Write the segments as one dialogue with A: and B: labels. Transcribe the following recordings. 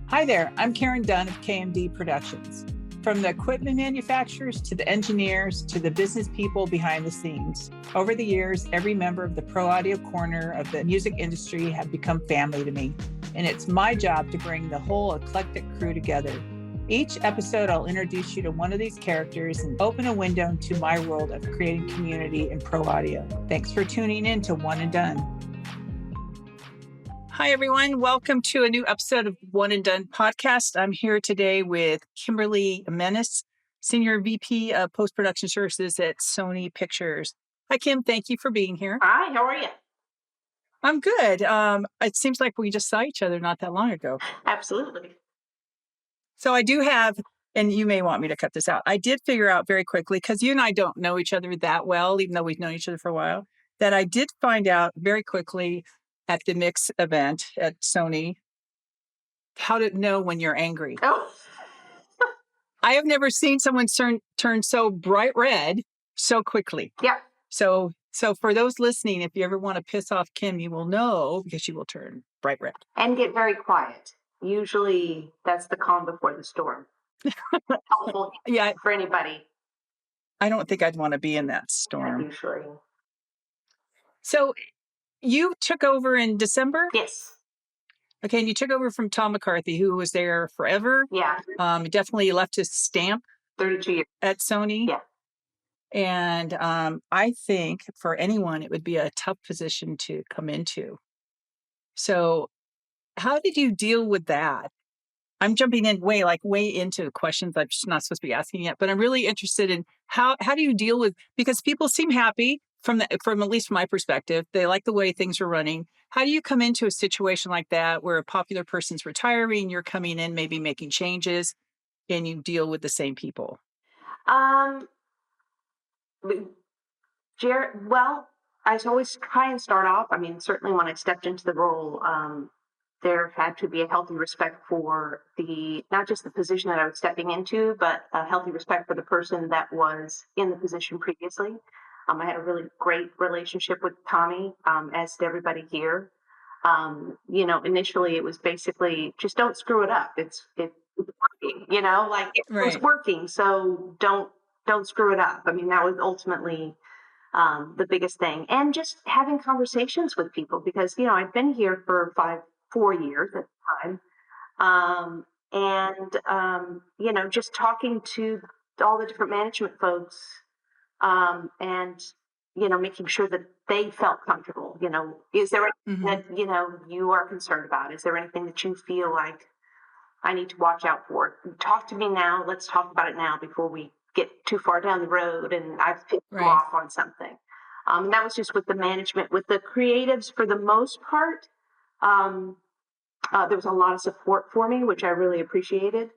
A: Hi there, I'm Karen Dunn of KMD Productions. From the equipment manufacturers to the engineers to the business people behind the scenes. Over the years, every member of the pro audio corner of the music industry have become family to me, and it's my job to bring the whole eclectic crew together. Each episode, I'll introduce you to one of these characters and open a window into my world of creating community in pro audio. Thanks for tuning in to One and Dunn. Hi, everyone. Welcome to a new episode of One and Dunn podcast. I'm here today with Kimberly Jimenez, Senior VP of Post-Production Services at Sony Pictures. Hi, Kim. Thank you for being here.
B: Hi, how are you?
A: I'm good. It seems like we just saw each other not that long ago.
B: Absolutely.
A: So I do have, and you may want me to cut this out, I did figure out very quickly, because you and I don't know each other that well, even though we've known each other for a while, that I did find out very quickly at the Mix event at Sony how to know when you're angry.
B: Oh,
A: I have never seen someone turn so bright red so quickly.
B: yeah.
A: So for those listening, if you ever want to piss off Kim, you will know because she will turn bright red.
B: And get very quiet. Usually that's the calm before the storm. Helpful
A: Yeah,
B: for anybody.
A: I don't think I'd want to be in that storm.
B: Usually.
A: So you took over in December?
B: Yes.
A: Okay, and you took over from Tom McCarthy, who was there forever.
B: Yeah.
A: He definitely left his stamp
B: 32 years.
A: at Sony.
B: Yeah.
A: And I think for anyone, it would be a tough position to come into. So how did you deal with that? I'm jumping in way into questions I'm just not supposed to be asking yet, but I'm really interested in how do you deal with, because people seem happy from at least from my perspective, they like the way things are running. How do you come into a situation like that where a popular person's retiring, you're coming in, maybe making changes, and you deal with the same people?
B: Well, I always try and start off. I mean, certainly when I stepped into the role, there had to be a healthy respect for not just the position that I was stepping into, but a healthy respect for the person that was in the position previously. I had a really great relationship with Tommy, as did everybody here. Initially it was basically just don't screw it up. It's working, it was working. So don't screw it up. I mean, that was ultimately the biggest thing. And just having conversations with people because, I've been here for 4 years at the time. Just talking to all the different management folks, and making sure that they felt comfortable. Is there anything that you are concerned about? Is there anything that you feel like I need to watch out for? Talk to me now. Let's talk about it now before we get too far down the road and I've picked you off on something. And that was just with the management. With the creatives, for the most part, there was a lot of support for me, which I really appreciated.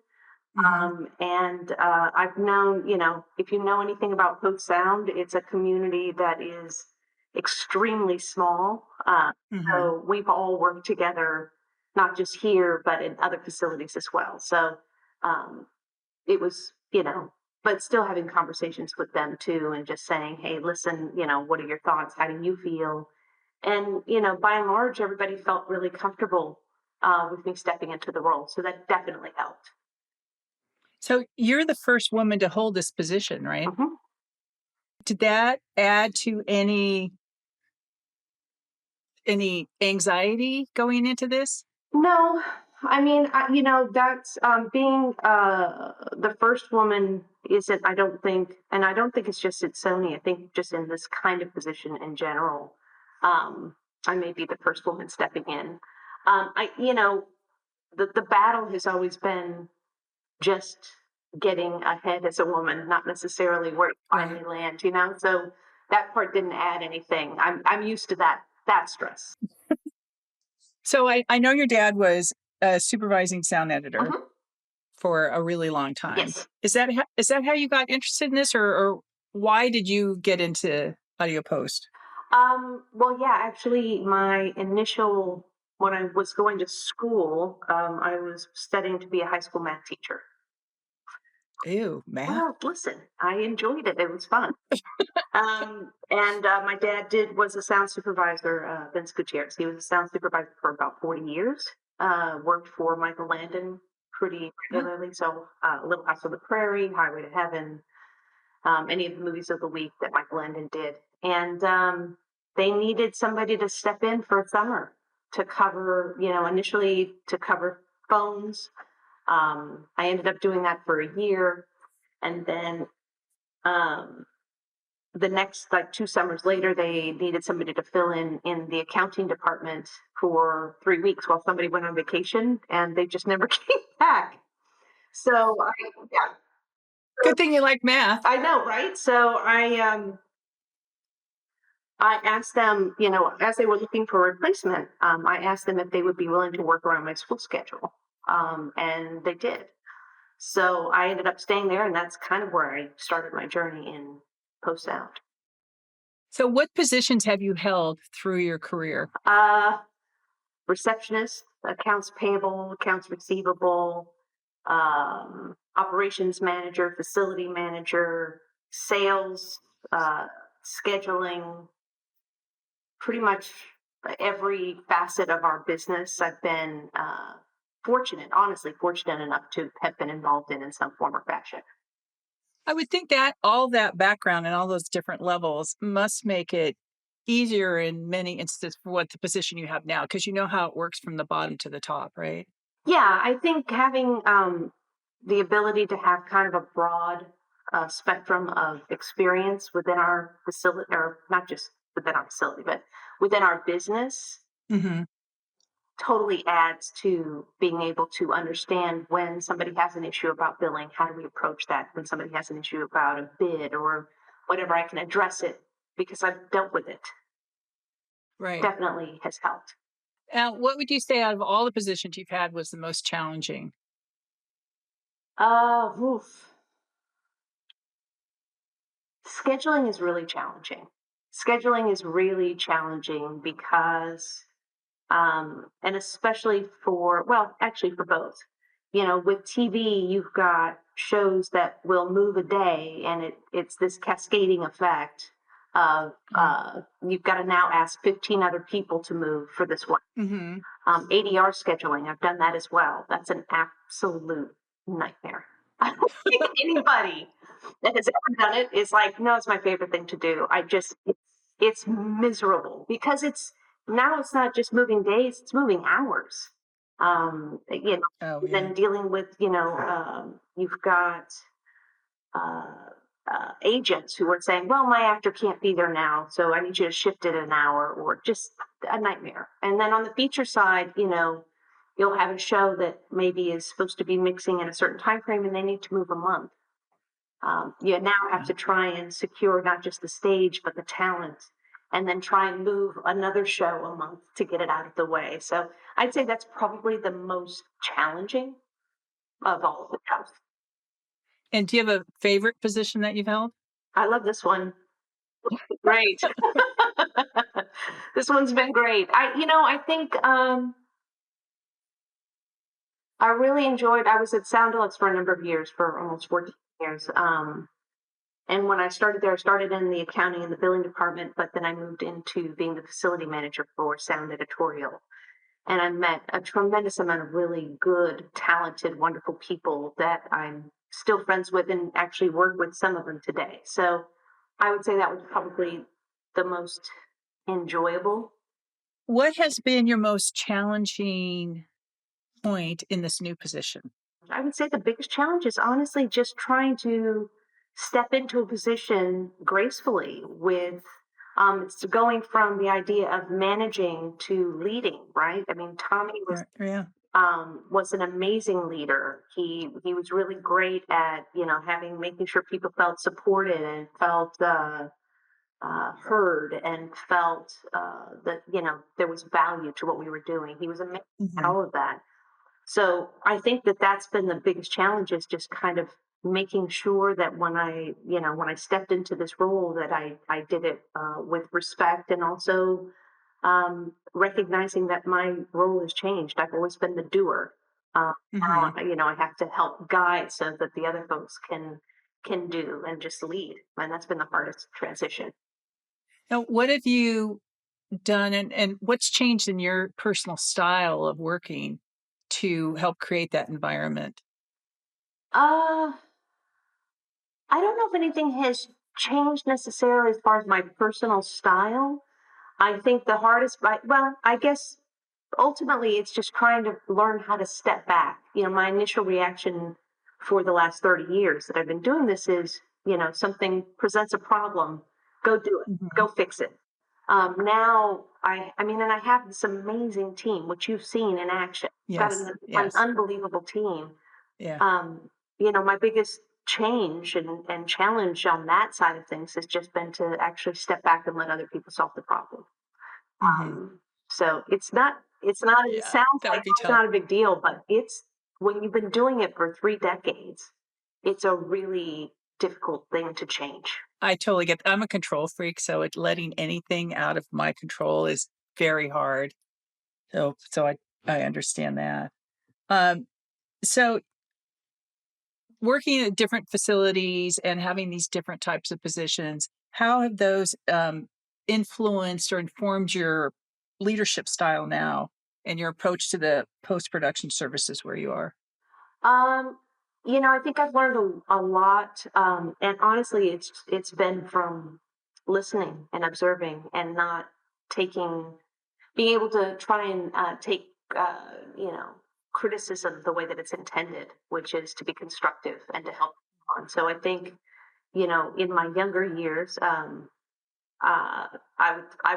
B: I've known, if you know anything about Post Sound, it's a community that is extremely small. So we've all worked together, not just here, but in other facilities as well. So it was, but still having conversations with them too, and just saying, hey, listen, what are your thoughts? How do you feel? And, by and large, everybody felt really comfortable with me stepping into the role. So that definitely helped.
A: So you're the first woman to hold this position, right? Did that add to any anxiety going into this?
B: No, I mean, that's being the first woman isn't, I don't think it's just at Sony. I think just in this kind of position in general, I may be the first woman stepping in. The battle has always been just getting ahead as a woman, not necessarily where you finally land, so that part didn't add anything. I'm used to that stress.
A: So I know your dad was a supervising sound editor for a really long time.
B: Yes.
A: Is that how you got interested in this, or why did you get into audio post?
B: Well, yeah, actually my initial, when I was going to school, I was studying to be a high school math teacher.
A: Ew, math?
B: Well, listen, I enjoyed it. It was fun. My dad was a sound supervisor, Vince Gutierrez. He was a sound supervisor for about 40 years. worked for Michael Landon pretty
A: Oh,
B: regularly. So, Little House on the Prairie, Highway to Heaven, any of the movies of the week that Michael Landon did. And they needed somebody to step in for a summer to cover, initially to cover phones. I ended up doing that for a year. And then um, the next, like 2 summers later, they needed somebody to fill in the accounting department for 3 weeks while somebody went on vacation, and they just never came back. So yeah,
A: good thing you like math.
B: I know, right? So I asked them, as they were looking for a replacement, I asked them if they would be willing to work around my school schedule, and they did. So I ended up staying there, and that's kind of where I started my journey in post sound.
A: So, what positions have you held through your career?
B: Uh, Receptionist, accounts payable, accounts receivable, operations manager, facility manager, sales, scheduling, pretty much every facet of our business. I've been fortunate, honestly, fortunate enough to have been involved in some form or fashion.
A: I would think that all that background and all those different levels must make it easier in many instances for what the position you have now, because you know how it works from the bottom to the top, right?
B: Yeah, I think having the ability to have kind of a broad spectrum of experience within our facility, or not just within our facility, but within our business,
A: Hmm.
B: totally adds to being able to understand when somebody has an issue about billing, how do we approach that? When somebody has an issue about a bid or whatever, I can address it because I've dealt with it.
A: Right.
B: Definitely has helped.
A: Now, what would you say out of all the positions you've had was the most challenging?
B: Oof. Scheduling is really challenging. Scheduling is really challenging because, and especially for, well, actually for both. With TV, you've got shows that will move a day, and it's this cascading effect of
A: Right.
B: you've got to now ask 15 other people to move for this one.
A: Hmm.
B: ADR scheduling, I've done that as well. That's an absolute nightmare. I don't think anybody that has ever done it is like, no, it's my favorite thing to do. It's miserable because it's not just moving days, it's moving hours.
A: Oh, yeah.
B: Then dealing with, you've got agents who are saying, well, my actor can't be there now, so I need you to shift it an hour, or just a nightmare. And then on the feature side, you'll have a show that maybe is supposed to be mixing in a certain time frame and they need to move a month. You now have
A: Yeah.
B: to try and secure not just the stage, but the talent, and then try and move another show a month to get it out of the way. So I'd say that's probably the most challenging of all of the jobs.
A: And do you have a favorite position that you've held?
B: I love this one. Great. This one's been great. I think I really enjoyed. I was at Sound Deluxe for a number of years, for almost 14 years. And when I started there, I started in the accounting and the billing department, but then I moved into being the facility manager for sound editorial. And I met a tremendous amount of really good, talented, wonderful people that I'm still friends with and actually work with some of them today. So I would say that was probably the most enjoyable.
A: What has been your most challenging point in this new position?
B: I would say the biggest challenge is honestly just trying to step into a position gracefully with it's going from the idea of managing to leading, right? I mean, Tommy
A: Right. Yeah.
B: was an amazing leader. He was really great at having making sure people felt supported and felt heard and felt that there was value to what we were doing. He was amazing at
A: Hmm.
B: all of that. So I think that that's been the biggest challenge, is just kind of making sure that when I stepped into this role, that I did it with respect, and also recognizing that my role has changed. I've always been the doer.
A: Hmm.
B: Now, I have to help guide so that the other folks can do and just lead. And that's been the hardest transition.
A: Now, what have you done and what's changed in your personal style of working to help create that environment?
B: Uh, I don't know if anything has changed necessarily as far as my personal style. I think the hardest, well, I guess ultimately it's just trying to learn how to step back. My initial reaction for the last 30 years that I've been doing this is, something presents a problem, go do it,
A: Mhm.
B: go fix it. Now and I have this amazing team, which you've seen in action. Got
A: Yes,
B: an
A: yes.
B: unbelievable team.
A: Yeah.
B: My biggest change and challenge on that side of things has just been to actually step back and let other people solve the problem.
A: Mhm.
B: So it
A: Yeah,
B: sounds
A: that
B: like
A: would be
B: it's
A: tough.
B: not a big deal, but it's when you've been doing it for 3 decades, it's a really difficult thing to change.
A: I totally get I'm a control freak, so letting anything out of my control is very hard. So I understand that. Um, so working at different facilities and having these different types of positions, how have those, influenced or informed your leadership style now and your approach to the post-production services where you are?
B: Um, I think I've learned a lot, and honestly, it's been from listening and observing and not taking being able to try and take criticism the way that it's intended, which is to be constructive and to help on. So I think in my younger years, I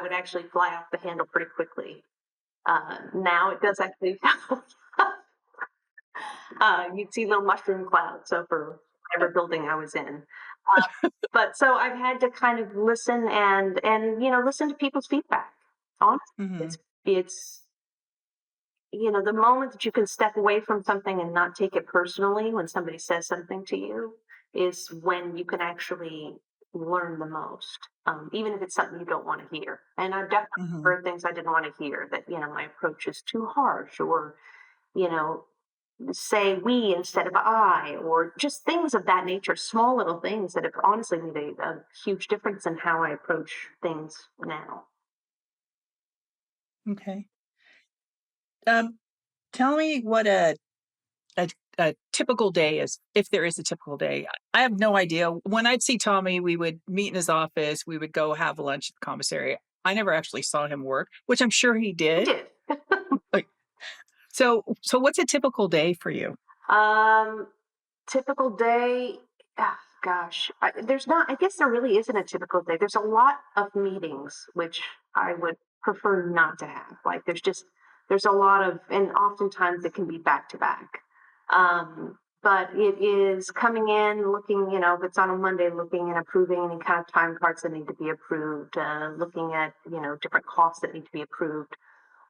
B: would actually fly off the handle pretty quickly. Now it does actually. You'd see little mushroom clouds over whatever building I was in. But so I've had to kind of listen and listen to people's feedback. Honestly,
A: Mhm,
B: it's the moment that you can step away from something and not take it personally when somebody says something to you is when you can actually learn the most, even if it's something you don't want to hear. And I've definitely
A: mhm.
B: heard things I didn't want to hear, that my approach is too harsh, or you know say we instead of I, or just things of that nature, small little things that have honestly made a huge difference in how I approach things now.
A: Okay. Um, Tell me what a a typical day is, if there is a typical day. I have no idea. When I'd see Tommy, we would meet in his office, we would go have lunch at the commissary. I never actually saw him work, which I'm sure he
B: I
A: did.
B: did.
A: Like, so what's a typical day for you?
B: um, Typical day. Gosh, there's not. I guess there really isn't a typical day. There's a lot of meetings, which I would prefer not to have. Like there's a lot of, and oftentimes it can be back to back. But it is coming in, looking, if it's on a Monday, looking and approving any kind of time cards that need to be approved, looking at, different costs that need to be approved,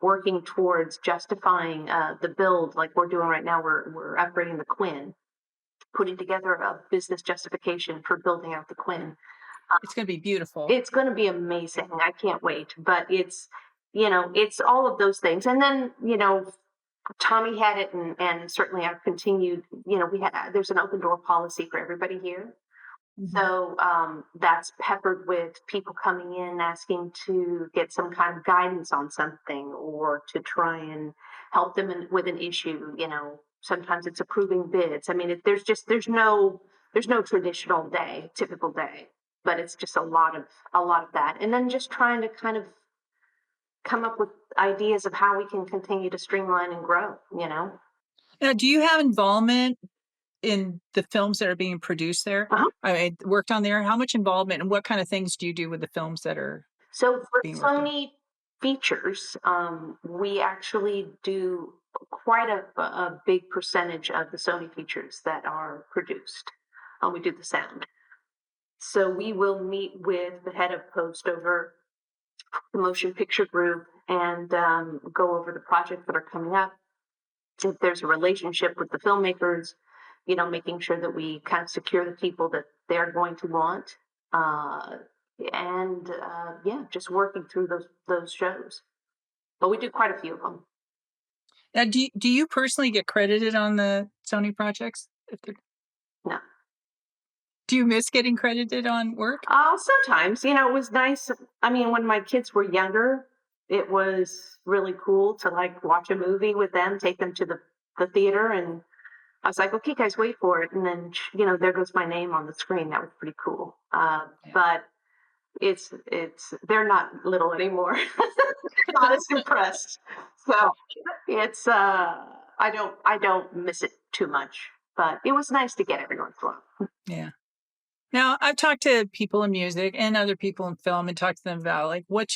B: working towards justifying the build like we're doing right now. We're upgrading the Quinn, putting together a business justification for building out the Quinn.
A: It's gonna be beautiful.
B: It's going to be amazing. I can't wait. But it's all of those things. And then, Tommy had it, and certainly I've continued. There's an open door policy for everybody here.
A: Mhm,
B: So that's peppered with people coming in asking to get some kind of guidance on something, or to try and help them with an issue. Sometimes it's approving bids. I mean, there's no traditional day, typical day, but it's just a lot of that, and then just trying to kind of come up with ideas of how we can continue to streamline and grow.
A: now, do you have involvement in the films that are being produced there?
B: Uh-huh.
A: I mean, worked on there? How much involvement and what kind of things do you do with the films that are
B: So for
A: being worked on?
B: Sony features, we actually do quite a big percentage of the Sony features that are produced. We do the sound. So we will meet with the head of post over the motion picture group and go over the projects that are coming up. If there's a relationship with the filmmakers, making sure that we kind of secure the people that they're going to want. Uh, and yeah, just working through those shows. But we do quite a few of them.
A: Now, do you personally get credited on the Sony projects? If they're
B: No.
A: Do you miss getting credited on work?
B: Sometimes, it was nice. I mean, when my kids were younger, it was really cool to like watch a movie with them, take them to the the theater, and I was like, okay, guys, wait for it. And then, there goes my name on the screen. That was pretty cool.
A: Yeah.
B: But they're not little anymore. Not as impressed. So it's, I don't miss it too much, but it was nice to get every once in a while.
A: Yeah. Now, I've talked to people in music and other people in film and talked to them about like what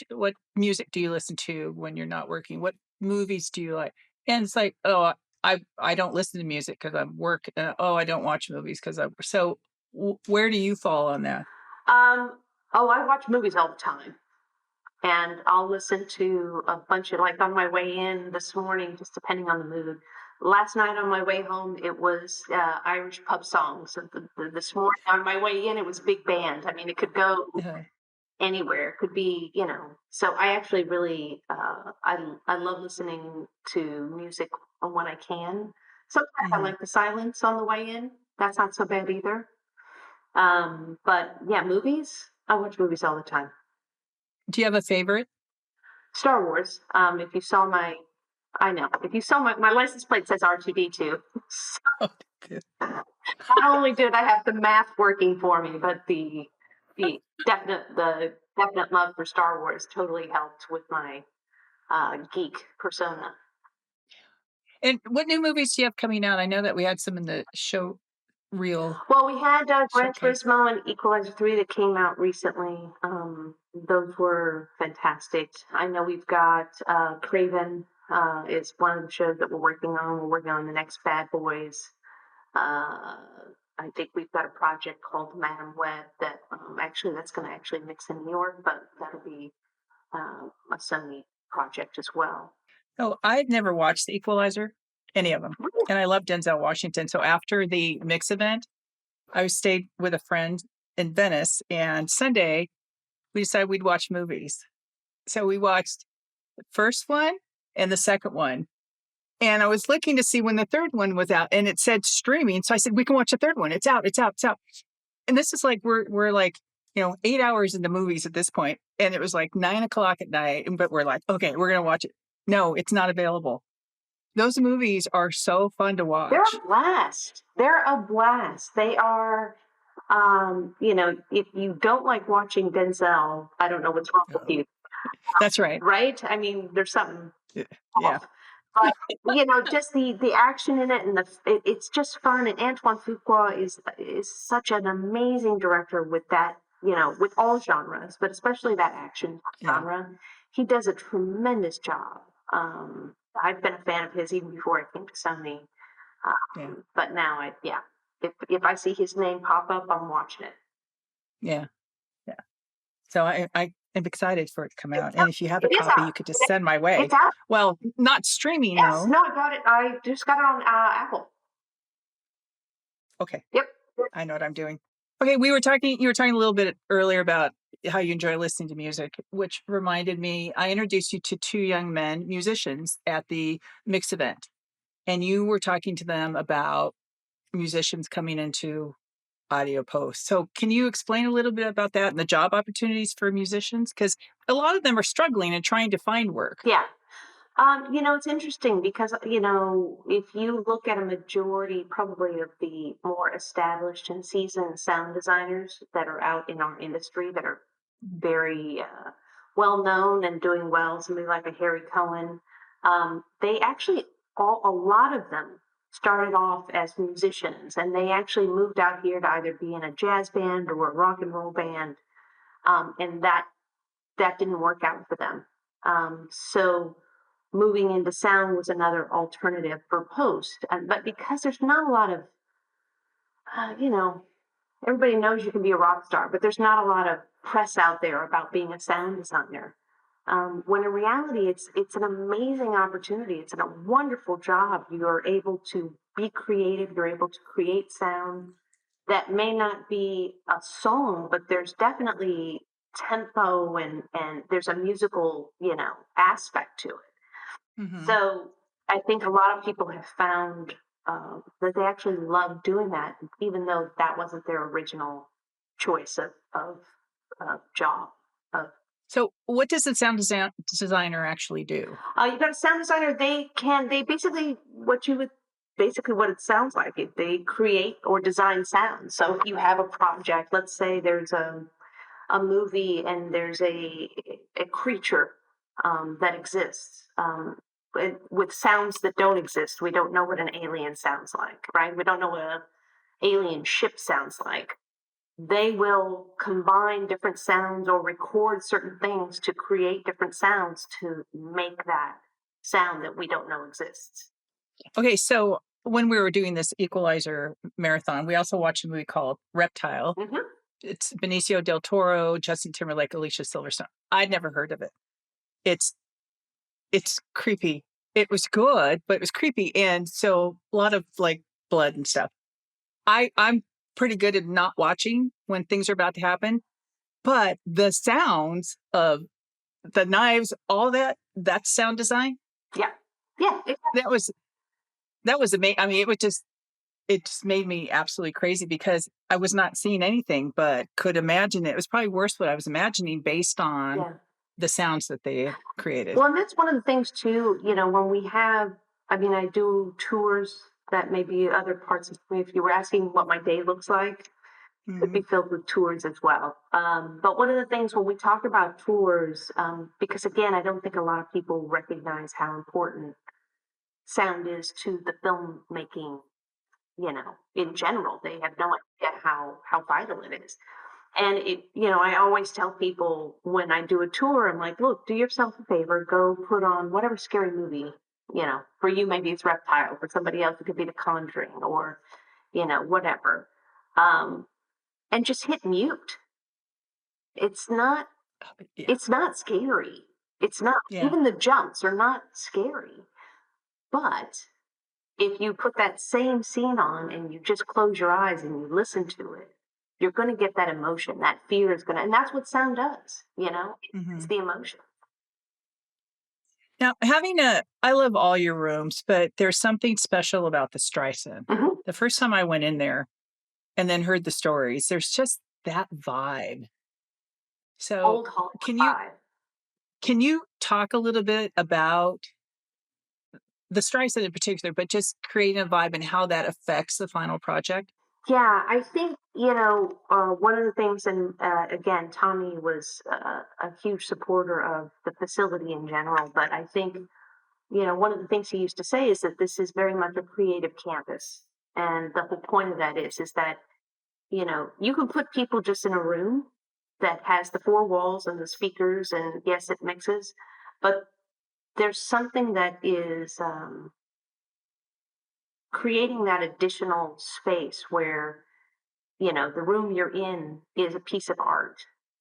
A: music do you listen to when you're not working? What movies do you like? And it's like, oh, I don't listen to music because I'm work. Oh, I don't watch movies because I'm so. Where do you fall on that?
B: Um, oh, I watch movies all the time. And I'll listen to a bunch of, like, on my way in this morning, just depending on the mood. Last night on my way home, it was Irish pub songs. This morning on my way in, it was big band. I mean, it could go
A: Uh,
B: anywhere. It could be, So I actually really, I love listening to music when I can. Sometimes I
A: mhm.
B: like the silence on the way in. That's not so bad either. But yeah, movies. I watch movies all the time.
A: Do you have a favorite?
B: Star Wars. If you saw I know. If you saw my license plate says R2D2.
A: Oh, good.
B: Not only did I have the math working for me, but the definite love for Star Wars totally helped with my geek persona.
A: And what new movies do you have coming out? I know that we had some in the show reel
B: Well, we had Gran
A: showcase.
B: Turismo and Equalizer 3 that came out recently. Those were fantastic. I know we've got Craven is one of the shows that we're working on. We're working on the next Bad Boys. Uh, I think we've got a project called Madam Web that actually that's going to actually mix in New York, but that'll be a Sony project as well.
A: Oh, I'd never watched The Equalizer, any of them, and I love Denzel Washington. So after the mix event, I stayed with a friend in Venice, and Sunday we decided we'd watch movies. So we watched the first one and the second one. And I was looking to see when the third one was out, and it said streaming. So I said, "We can watch the third one. It's out. It's out. It's out." And this is like we're like 8 hours into movies at this point, and it was like 9 o'clock at night. But we're like, okay, we're gonna watch it. No, it's not available. Those movies are so fun to
B: They're
A: watch.
B: a blast. They're a blast. They are. If you don't like watching Denzel, I don't know what's wrong with
A: Oh,
B: you,
A: that's right.
B: right? I mean, there's something
A: Yeah. Yeah.
B: off. But just the action in it, and it's just fun. And Antoine Fuqua is such an amazing director with that. With all genres, but especially that action
A: Yeah.
B: genre, he does a tremendous job. I've been a fan of his even before I came to Sony.
A: Yeah.
B: But now yeah, if I see his name pop up, I'm watching it.
A: Yeah. Yeah. So I am excited for it to come
B: It's
A: out. And
B: out.
A: if you have a
B: It is
A: copy,
B: out.
A: you could just send my way.
B: It's out.
A: Well, not streaming
B: Yes.
A: though.
B: No, I got it. I just got it on Apple.
A: Okay.
B: Yep.
A: I know what I'm doing. Okay, you were talking a little bit earlier about how you enjoy listening to music, which reminded me, I introduced you to two young men, musicians, at the mix event. And you were talking to them about musicians coming into audio post. So can you explain a little bit about that and the job opportunities for musicians? Because a lot of them are struggling and trying to find work.
B: Yeah. It's interesting because, if you look at a majority probably of the more established and seasoned sound designers that are out in our industry that are very well known and doing well, somebody like a Harry Cohen, they actually, a lot of them started off as musicians and they actually moved out here to either be in a jazz band or a rock and roll band. And that didn't work out for them. So moving into sound was another alternative for post. But because there's not a lot of, uh, you know, everybody knows you can be a rock star, but there's not a lot of press out there about being a sound designer. When in reality, it's an amazing opportunity. It's a wonderful job. You're able to be creative. You're able to create sound that may not be a song, but there's definitely tempo and there's a musical, aspect to it.
A: Hmm.
B: So I think a lot of people have found that they actually love doing that, even though that wasn't their original choice of job. Of
A: So what does the designer actually do?
B: You got a sound designer. They basically what you would basically what it sounds like. They create or design sounds. So if you have a project, let's say there's a movie and there's a creature that exists with sounds that don't exist. We don't know what an alien sounds like, right? We don't know what an alien ship sounds like. They will combine different sounds or record certain things to create different sounds to make that sound that we don't know exists.
A: Okay, so when we were doing this Equalizer marathon, we also watched a movie called Reptile.
B: Hmm.
A: It's Benicio del Toro, Justin Timberlake, Alicia Silverstone. I'd never heard of it. It's it's creepy. It was good, but it was creepy, and so a lot of like blood and stuff. I'm pretty good at not watching when things are about to happen, but the sounds of the knives, all that sound design,
B: Yeah. Yeah.
A: that was amazing. I mean, it just made me absolutely crazy because I was not seeing anything, but could imagine it. It was probably worse what I was imagining based on
B: Yeah.
A: the sounds that they had created.
B: Well, and that's one of the things too, when we have, I mean, I do tours that may be other parts of me. If you were asking what my day looks like, it'd
A: Mhm.
B: be filled with tours as well. But one of the things when we talk about tours, because again, I don't think a lot of people recognize how important sound is to the filmmaking, in general. They have no idea how vital it is. And I always tell people when I do a tour, I'm like, look, do yourself a favor, go put on whatever scary movie, for you, maybe it's Reptile, for somebody else, it could be The Conjuring or, whatever. Um, and just hit mute. It's not,
A: Yeah.
B: it's not scary. It's not,
A: Yeah.
B: even the jumps are not scary. But if you put that same scene on and you just close your eyes and you listen to it, you're going to get that emotion. That fear is going to, and that's what sound does, it's
A: Mhm.
B: the emotion.
A: Now, I love all your rooms, but there's something special about the Streisand.
B: Hmm.
A: The first time I went in there and then heard the stories, there's just that vibe. So,
B: Old Hollywood
A: can you
B: vibe.
A: can you talk a little bit about the Streisand in particular, but just creating a vibe and how that affects the final project?
B: Yeah, I think, one of the things, and again, Tommy was a huge supporter of the facility in general, but I think, one of the things he used to say is that this is very much a creative campus. And the whole point of that is that you can put people just in a room that has the four walls and the speakers, and yes, it mixes, but there's something that is creating that additional space where, the room you're in is a piece of art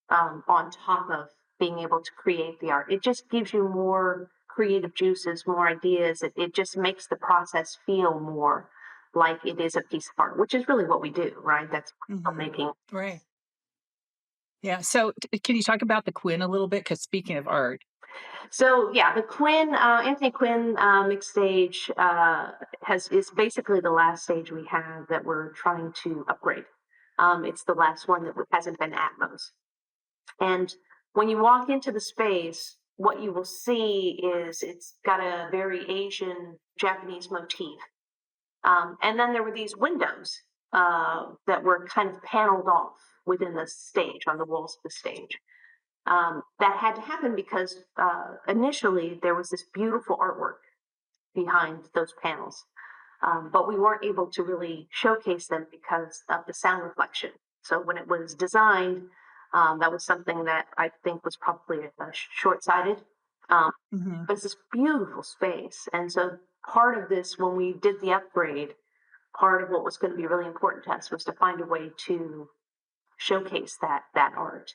B: on top of being able to create the art. It just gives you more creative juices, more ideas. It just makes the process feel more like it is a piece of art, which is really what we do, right? That's
A: Hmm.
B: making.
A: Right. Yeah. So, can you talk about the Quinn a little bit? Because speaking of art,
B: So yeah, the Anthony Quinn mixed stage is basically the last stage we have that we're trying to upgrade. It's the last one that hasn't been Atmos. And when you walk into the space, what you will see is it's got a very Asian Japanese motif. And then there were these windows that were kind of paneled off within the stage, on the walls of the stage. That had to happen because initially there was this beautiful artwork behind those panels, but we weren't able to really showcase them because of the sound reflection. So when it was designed, that was something that I think was probably short-sighted. Um,
A: hmm
B: but it's this beautiful space, and so part of this, when we did the upgrade, part of what was going to be really important to us was to find a way to showcase that art.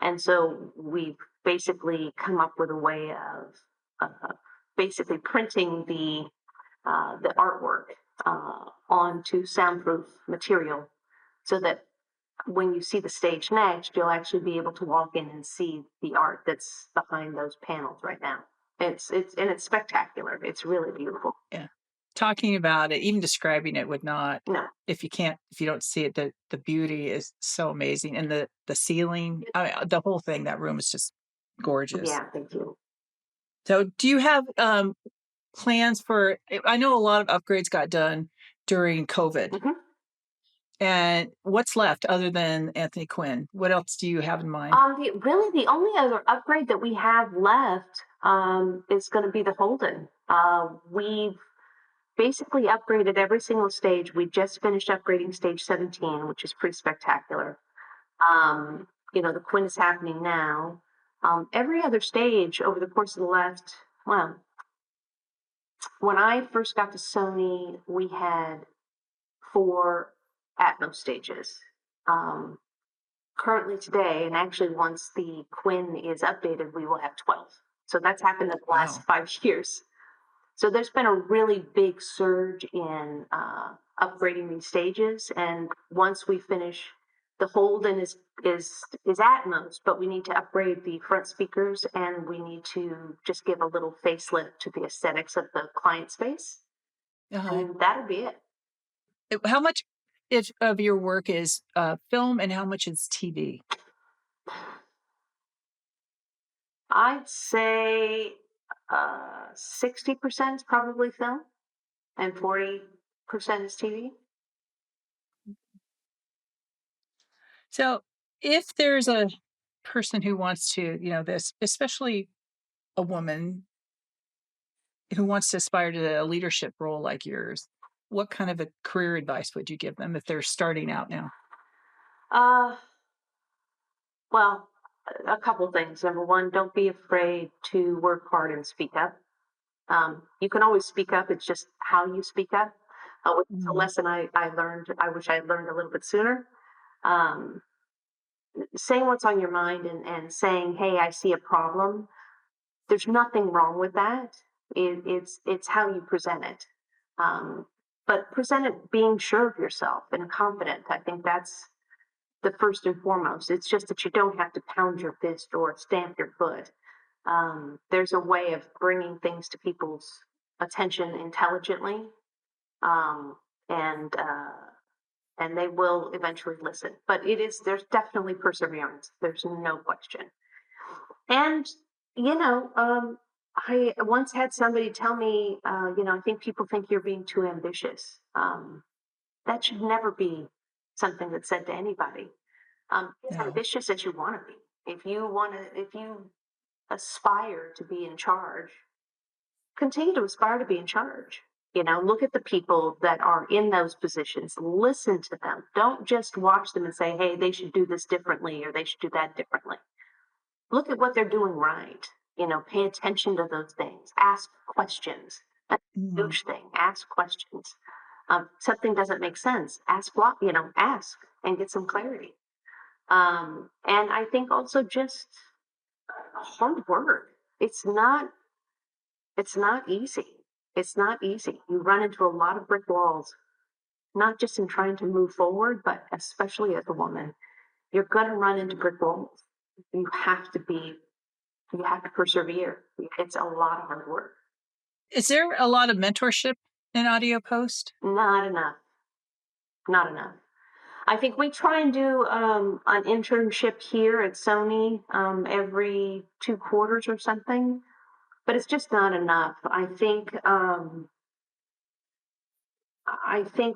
B: And so we've basically come up with a way of basically printing the artwork onto soundproof material, so that when you see the stage next, you'll actually be able to walk in and see the art that's behind those panels right now. It's spectacular. It's really beautiful.
A: yeah, talking about it, even describing it would not.
B: No,
A: If you don't see it, the beauty is so amazing, and the ceiling, I mean, the whole thing. That room is just gorgeous.
B: yeah, thank you.
A: So, do you have plans for I know a lot of upgrades got done during COVID.
B: Mhm.
A: And what's left other than Anthony Quinn? What else do you have in mind?
B: The only other upgrade that we have left is going to be the Holden. We've basically upgraded every single stage. We just finished upgrading stage 17, which is pretty spectacular. The Quinn is happening now. Every other stage over the course of the last, well, when I first got to Sony, we had 4 Atmos stages. Um, Currently today, and actually once the Quinn is updated, we will have 12. So that's happened in the last
A: Wow.
B: 5 years. So there's been a really big surge in upgrading these stages, and once we finish, the Holden is Atmos, but we need to upgrade the front speakers, and we need to just give a little facelift to the aesthetics of the client space,
A: Uh-huh.
B: and that'll be it.
A: How much of your work is film and how much is TV?
B: I'd say 60% is probably film, and 40% is TV.
A: So if there's a person who wants to, this, especially a woman who wants to aspire to a leadership role like yours, what kind of a career advice would you give them if they're starting out now?
B: Uh, well, a couple things. Number one, don't be afraid to work hard and speak up. You can always speak up. It's just how you speak up. Which is a
A: Mhm.
B: lesson I learned. I wish I had learned a little bit sooner. Um, Saying what's on your mind and saying, "Hey, I see a problem." There's nothing wrong with that. It's how you present it. Um, but present it being sure of yourself and confident. I think that's the first and foremost. It's just that you don't have to pound your fist or stamp your foot. There's a way of bringing things to people's attention intelligently, um, and they will eventually listen. But there's definitely perseverance. There's no question. And you know, I once had somebody tell me, I think people think you're being too ambitious. That should never be something that's said to anybody. Be as
A: No.
B: ambitious as you want to be. If you aspire to be in charge, continue to aspire to be in charge. Look at the people that are in those positions. Listen to them. Don't just watch them and say, "Hey, they should do this differently or they should do that differently." Look at what they're doing right. Pay attention to those things. Ask questions. That's a
A: Mhm.
B: huge thing. Ask questions. Something doesn't make sense. Ask and get some clarity. And I think also just hard work. It's not easy. It's not easy. You run into a lot of brick walls, not just in trying to move forward, but especially as a woman. You're gonna run into brick walls. You have to be you have to persevere. It's a lot of hard work.
A: Is there a lot of mentorship in audio post?
B: Not enough. Not enough. I think we try and do an internship here at Sony every 2 quarters or something, but it's just not enough. I think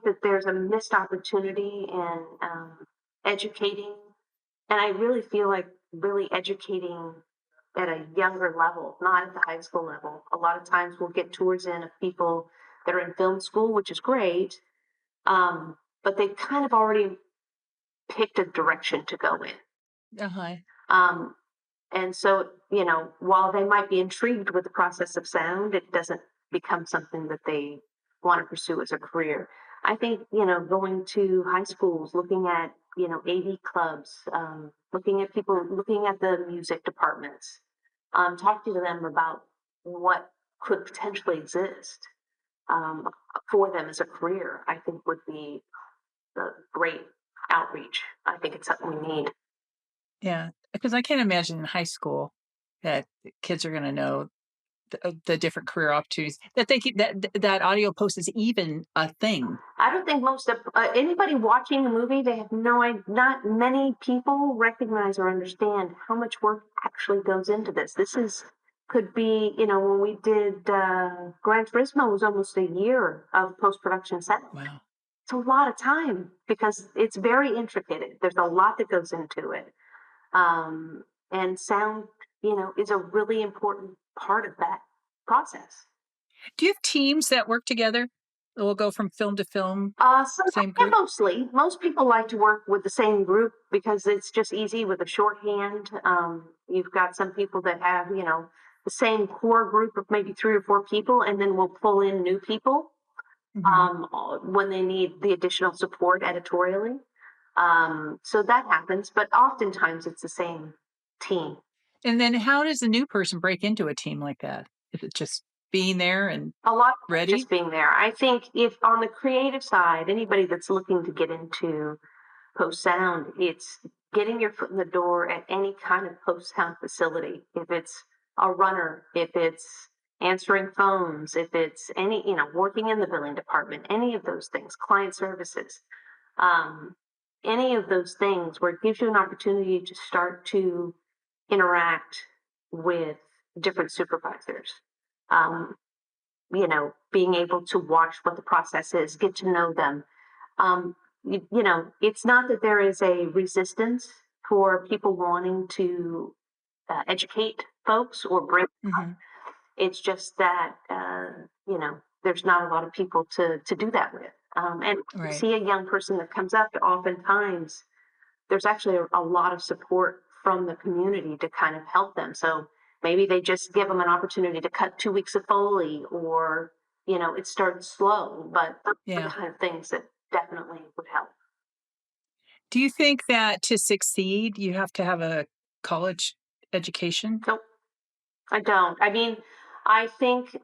B: that there's a missed opportunity in educating, and I really feel like really educating at a younger level, not at the high school level. A lot of times we'll get tours in of people that are in film school, which is great, but they've kind of already picked a direction to go in.
A: Uh-huh.
B: Um, and so, while they might be intrigued with the process of sound, it doesn't become something that they want to pursue as a career. I think, going to high schools, looking at, AV clubs, looking at people, looking at the music departments, talking to them about what could potentially exist um, for them as a career, I think would be a great outreach. I think it's something we need.
A: Yeah, because I can't imagine in high school that kids are gonna know the different career opportunities that that audio post is even a thing.
B: I don't think most of anybody watching the movie, they have no idea. Not many people recognize or understand how much work actually goes into this. This is could be, when we did Gran Turismo, it was almost a year of post production sound.
A: Wow.
B: It's a lot of time because it's very intricate. There's a lot that goes into it. And sound, is a really important part of that process.
A: Do you have teams that work together that will go from film to film, same
B: Yeah,
A: group?
B: mostly. Most people like to work with the same group because it's just easy with a shorthand. You've got some people that have, the same core group of maybe 3 or 4 people, and then we'll pull in new people
A: Mhm.
B: when they need the additional support editorially. So that happens, but oftentimes it's the same team.
A: And then how does a new person break into a team like that? Is it just being there and
B: A lot of it
A: ready?
B: just being there. I think if on the creative side, anybody that's looking to get into post sound, it's getting your foot in the door at any kind of post sound facility. If it's a runner, if it's answering phones, if it's any, working in the billing department, any of those things, client services, um, any of those things where it gives you an opportunity to start to interact with different supervisors. Um, being able to watch what the process is, get to know them. It's not that there is a resistance for people wanting to educate folks or bring.
A: Mhm.
B: It's just that there's not a lot of people to do that with. And you
A: Right.
B: see a young person that comes up, oftentimes there's actually a lot of support from the community to kind of help them. So maybe they just give them an opportunity to cut 2 weeks of Foley, or, it starts slow, but those are the
A: Yeah.
B: kind of things that definitely would help.
A: Do you think that to succeed, you have to have a college education?
B: Nope, I don't. I mean, I think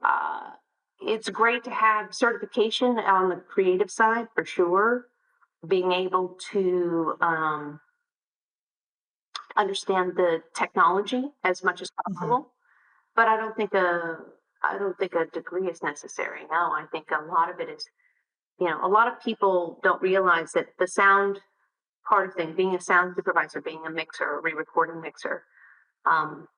B: it's great to have certification on the creative side for sure, being able to understand the technology as much as
A: Mhm.
B: possible. But I don't think a degree is necessary. No, I think a lot of it is, a lot of people don't realize that the sound part of thing, being a sound supervisor, being a mixer, a re-recording mixer, um,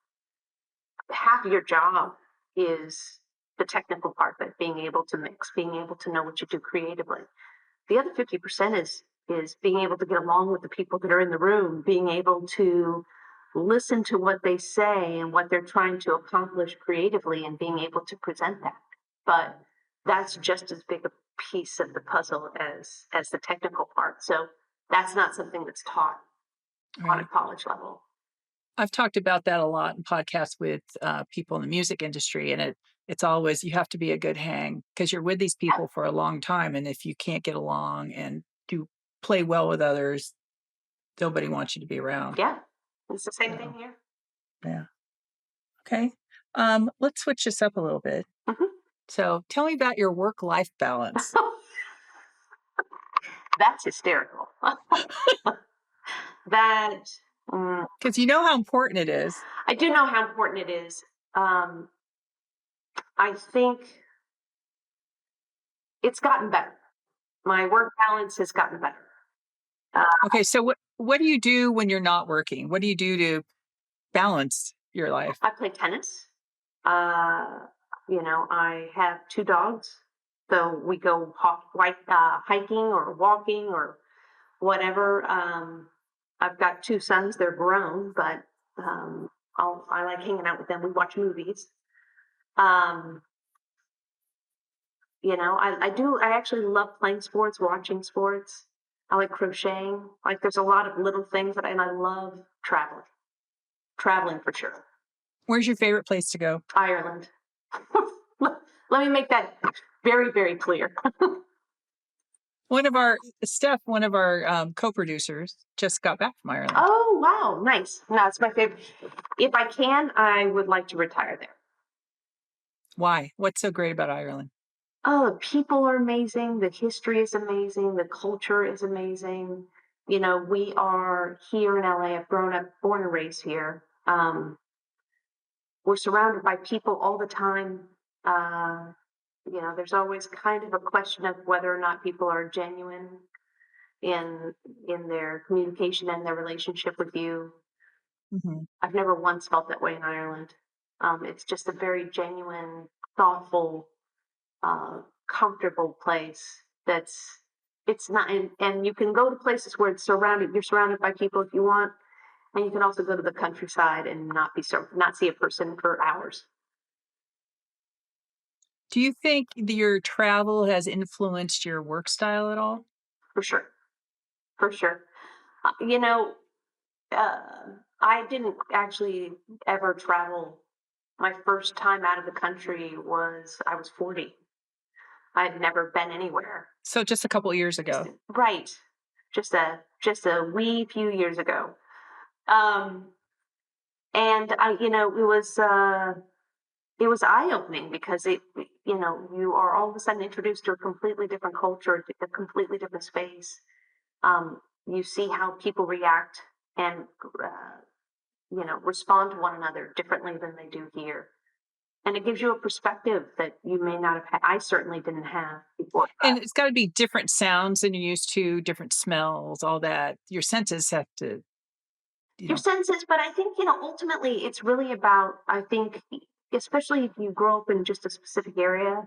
B: half of your job is the technical part of it, being able to mix, being able to know what you do creatively. The other 50% is being able to get along with the people that are in the room, being able to listen to what they say and what they're trying to accomplish creatively, and being able to present that. But that's just as big a piece of the puzzle as the technical part. So that's not something that's taught on a
A: Right.
B: college level.
A: I've talked about that a lot in podcasts with people in the music industry, and it's always you have to be a good hang because you're with these
B: Yeah,
A: people for a long time, and if you can't get along and do play well with others, nobody wants you to be around.
B: yeah. It's the same thing
A: So
B: here.
A: yeah, okay. Let's switch this up a little bit.
B: Mhm.
A: So tell me about your work life balance
B: That's hysterical. that mm,
A: because you know how important it is.
B: I do know how important it is. Um, I think it's gotten better. My work balance has gotten better. Uh,
A: Okay, so what do you do when you're not working? What do you do to balance your life?
B: I play tennis. Uh, I have 2 dogs, so we go hiking or walking or whatever. I've got 2 sons; they're grown, but I like hanging out with them. We watch movies. Um, I do. I actually love playing sports, watching sports. I like crocheting. Like, there's a lot of little things and I love traveling. Traveling for sure.
A: Where's your favorite place to go?
B: Ireland. Let me make that very, very clear.
A: One of our co-producers, just got back from Ireland.
B: Oh, wow. Nice. No, it's my favorite. If I can, I would like to retire there.
A: Why? What's so great about Ireland?
B: Oh, the people are amazing. The history is amazing. The culture is amazing. We are here in LA. I've grown up, born and raised here. We're surrounded by people all the time. Uh, there's always kind of a question of whether or not people are genuine in in their communication and their relationship with you.
A: Mhm.
B: I've never once felt that way in Ireland. It's just a very genuine, thoughtful, comfortable place. That's it's not, and you can go to places where you're surrounded by people if you want, and you can also go to the countryside and not see a person for hours.
A: Do you think your travel has influenced your work style at all?
B: For sure, for sure. You know, I didn't actually ever travel. My first time out of the country was I was 40. I had never been anywhere.
A: So just a couple of years
B: Just,
A: ago.
B: right, just a wee few years ago. Um, and it was eye opening because you are all of a sudden introduced to a completely different culture, a completely different space. You see how people react and respond to one another differently than they do here, and it gives you a perspective that you may not have had. I certainly didn't have before.
A: And it's got to be different sounds than you're used to, different smells, all that. Your senses have to, you
B: Your
A: know.
B: senses, but I think ultimately it's really about, I think, especially if you grow up in just a specific area,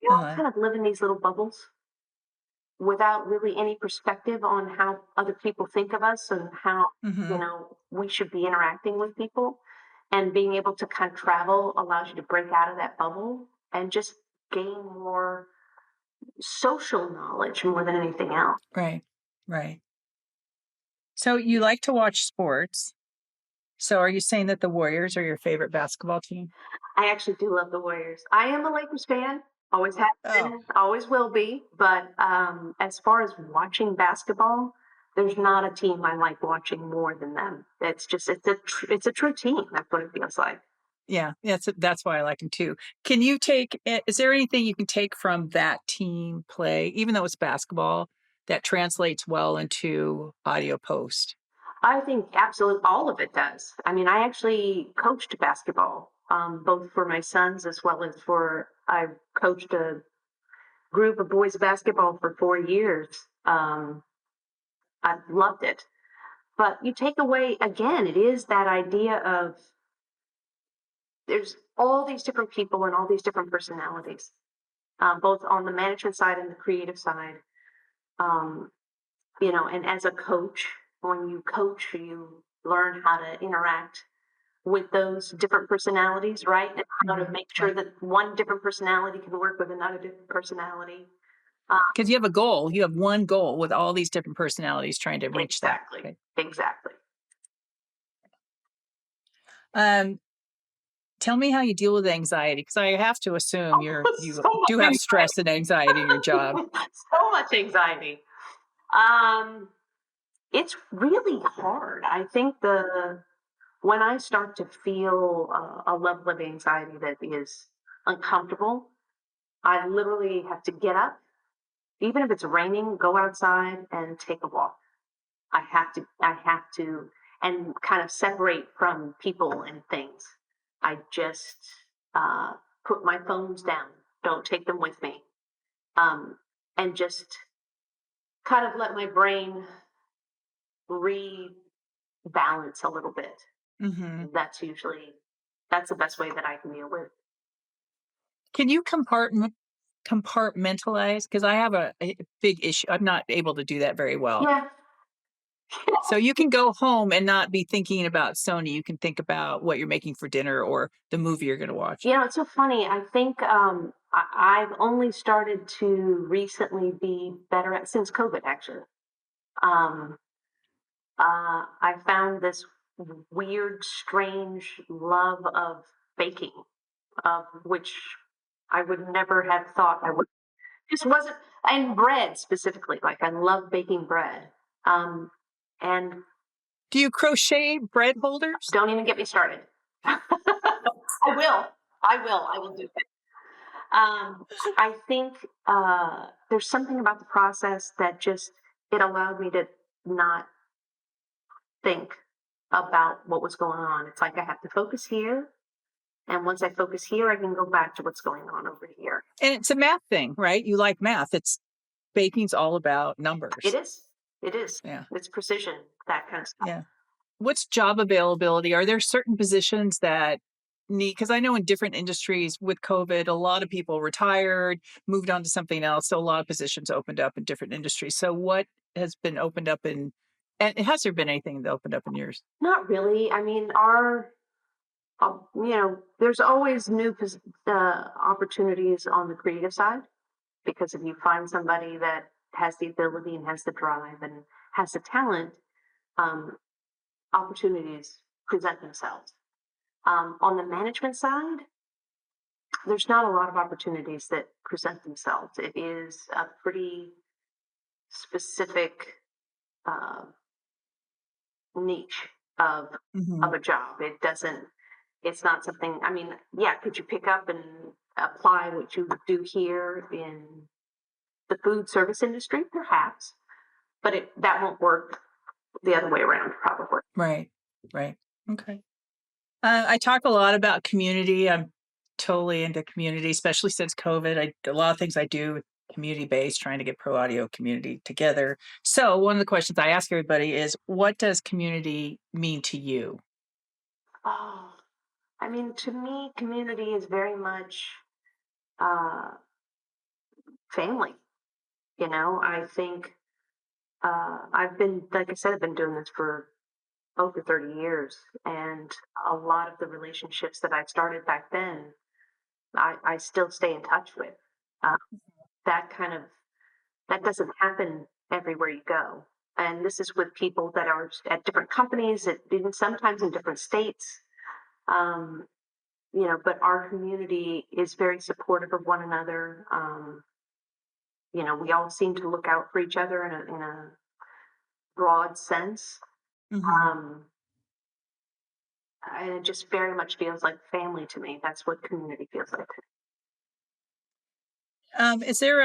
B: we all
A: Uh,
B: kind of live in these little bubbles without really any perspective on how other people think of us and how
A: mhm.
B: we should be interacting with people. And being able to kind of travel allows you to break out of that bubble and just gain more social knowledge more than anything else.
A: Right. Right. So you like to watch sports. So are you saying that the Warriors are your favorite basketball team?
B: I actually do love the Warriors. I am a Lakers fan. Always have
A: Oh,
B: been, always will be. But as far as watching basketball, there's not a team I like watching more than them. It's a true team. That's what it feels like.
A: yeah. That's why I like them too. Can you take? Is there anything you can take from that team play, even though it's basketball, that translates well into audio post?
B: I think absolutely all of it does. I mean, I actually coached basketball, both for my sons as well as I coached a group of boys basketball for 4 years. I loved it. But you take away, again, it is that idea of there's all these different people and all these different personalities, both on the management side and the creative side. Um, and as a coach, when you coach, you learn how to interact with those different personalities, right? And how to make sure
A: Right.
B: that one different personality can work with another different personality.
A: Because you have a goal. You have one goal with all these different personalities trying to reach that.
B: Exactly.
A: Right?
B: Exactly.
A: Um, Tell me how you deal with anxiety, because I have to assume you
B: So
A: do
B: much
A: have stress and anxiety in your job.
B: anxiety. So much anxiety. Um, it's really hard. I think the when I start to feel a level of anxiety that is uncomfortable, I literally have to get up, even if it's raining, go outside and take a walk. I have to, and kind of separate from people and things. I just uh, put my phones down, don't take them with me, um, and just kind of let my brain rebalance a little bit.
A: Hmm.
B: That's the best way that I can deal with.
A: Can you compartmentalize? Because I have a big issue. I'm not able to do that very well.
B: Yeah,
A: So you can go home and not be thinking about Sony. You can think about what you're making for dinner or the movie you're going to watch.
B: it's so funny. I think I've only started to recently be better at since COVID. Actually, um, I found this weird, strange love of baking, which I would never have thought I would. Just wasn't, and bread specifically. Like I love baking bread. And
A: Do you crochet bread holders?
B: don't even get me started. I will. I will do it. I think there's something about the process that just it allowed me to not think about what was going on. It's like I have to focus here, and once I focus here, I can go back to what's going on over here.
A: And it's a math thing, right? You like math. It's baking's all about
B: It
A: numbers.
B: is. It is.
A: Yeah.
B: It's precision, that kind of stuff.
A: Yeah. What's job availability? Are there certain positions that neat because I know in different industries with COVID, a lot of people retired, moved on to something else. So a lot of positions opened up in different industries. So what has been opened up and has there been anything that opened up in yours?
B: Not really. I mean, there's always new opportunities on the creative side because if you find somebody that has the ability and has the drive and has the talent, um, opportunities present themselves. On the management side, there's not a lot of opportunities that present themselves. It is a pretty specific uh, niche of
A: Mhm.
B: a job. It doesn't. It's not something. I mean, yeah, could you pick up and apply what you do here in the food service industry? Perhaps, but that won't work the other way around, probably.
A: Right. Right. Okay. I talk a lot about community. I'm totally into community, especially since COVID. A lot of things I do community based, trying to get pro audio community together. So one of the questions I ask everybody is, what does community mean to you?
B: Oh, I mean, to me, community is very much uh, family. I think I've been, like I said, I've been doing this for over 30 years, and a lot of the relationships that I started back then, I still stay in touch with. Uh, that kind of that doesn't happen everywhere you go, and this is with people that are at different companies, even sometimes in different states. Um, but our community is very supportive of one another. We all seem to look out for each other in a broad sense.
A: Mhm.
B: Um, and it just very much feels like family to me. That's what community feels like.
A: Is there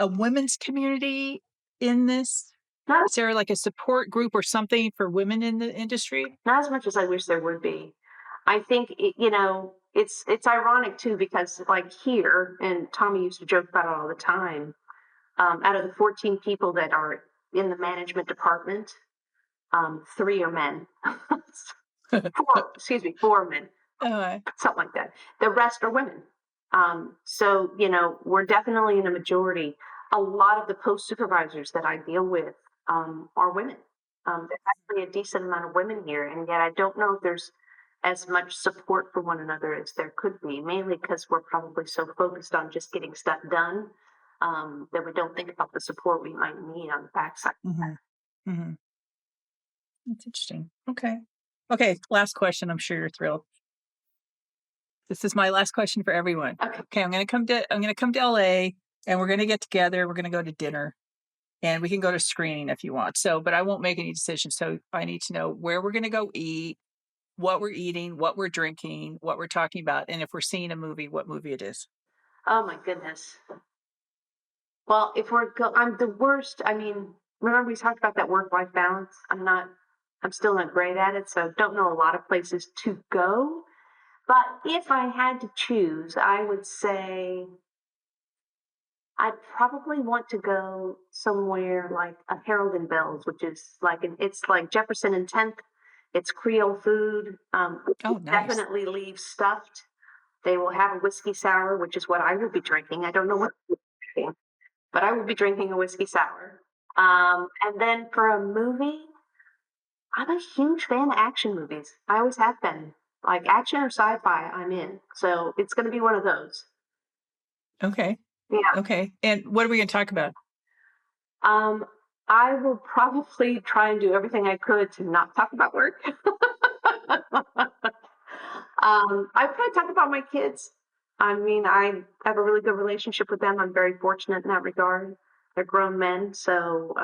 A: a women's community in this?
B: Not
A: Is there like a support group or something for women in the industry?
B: not as much as I wish there would be. I think it's ironic too because like here, and Tommy used to joke about it all the time. Out of the 14 people that are in the management department, 3 are men. Four, excuse me, 4 men,
A: uh,
B: something like that. The rest are women. So, we're definitely in a majority. A lot of the post supervisors that I deal with are women. There's actually a decent amount of women here, and yet I don't know if there's as much support for one another as there could be, mainly because we're probably so focused on just getting stuff done that we don't think about the support we might need on the backside.
A: mhm. Mhm. That's interesting. Okay. Okay, last question. I'm sure you're thrilled. This is my last question for everyone.
B: Okay.
A: Okay, I'm gonna come to LA and we're gonna get together. We're gonna go to dinner and we can go to screening if you want. So, but I won't make any decisions. So I need to know where we're gonna go eat, what we're eating, what we're drinking, what we're talking about, and if we're seeing a movie, what movie it is.
B: Oh my goodness. Well, I'm the worst. I mean, remember we talked about that work-life balance? I'm still not great at it, so don't know a lot of places to go. But if I had to choose, I would say I'd probably want to go somewhere like a Harold and Bells, which is it's like Jefferson and 10th. It's Creole food.
A: Oh, nice.
B: Definitely leave stuffed. They will have a whiskey sour, which is what I will be drinking. I don't know what I'm drinking, but I will be drinking a whiskey sour. And then for a movie, I'm a huge fan of action movies. I always have been. Like action or sci-fi, I'm in. So it's going to be one of those.
A: Okay.
B: Yeah.
A: Okay. And what are we gonna talk about?
B: Um, I will probably try and do everything I could to not talk about work. I probably talk about my kids. I mean, I have a really good relationship with them. I'm very fortunate in that regard. They're grown men, so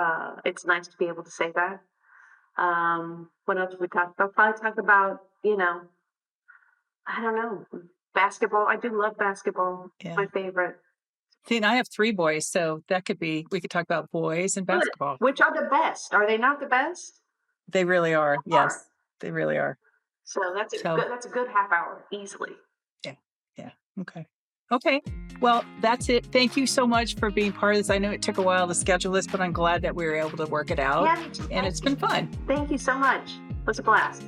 B: it's nice to be able to say that. What else we talk about? Probably talk about, I don't know, basketball. I do love basketball. It's
A: Yeah.
B: my favorite.
A: See, and I have 3 boys, so we could talk about boys and
B: Good.
A: basketball.
B: Which are the best? Are they not the best?
A: They really are.
B: Are.
A: Yes, they really are.
B: So
A: So,
B: that's a good half hour easily.
A: yeah, yeah. Okay. Okay. Well, that's it. Thank you so much for being part of this. I know it took a while to schedule this, but I'm glad that we were able to work it out,
B: Yeah, me too.
A: and
B: Thank
A: it's
B: you.
A: been fun.
B: Thank you so much. It was a blast.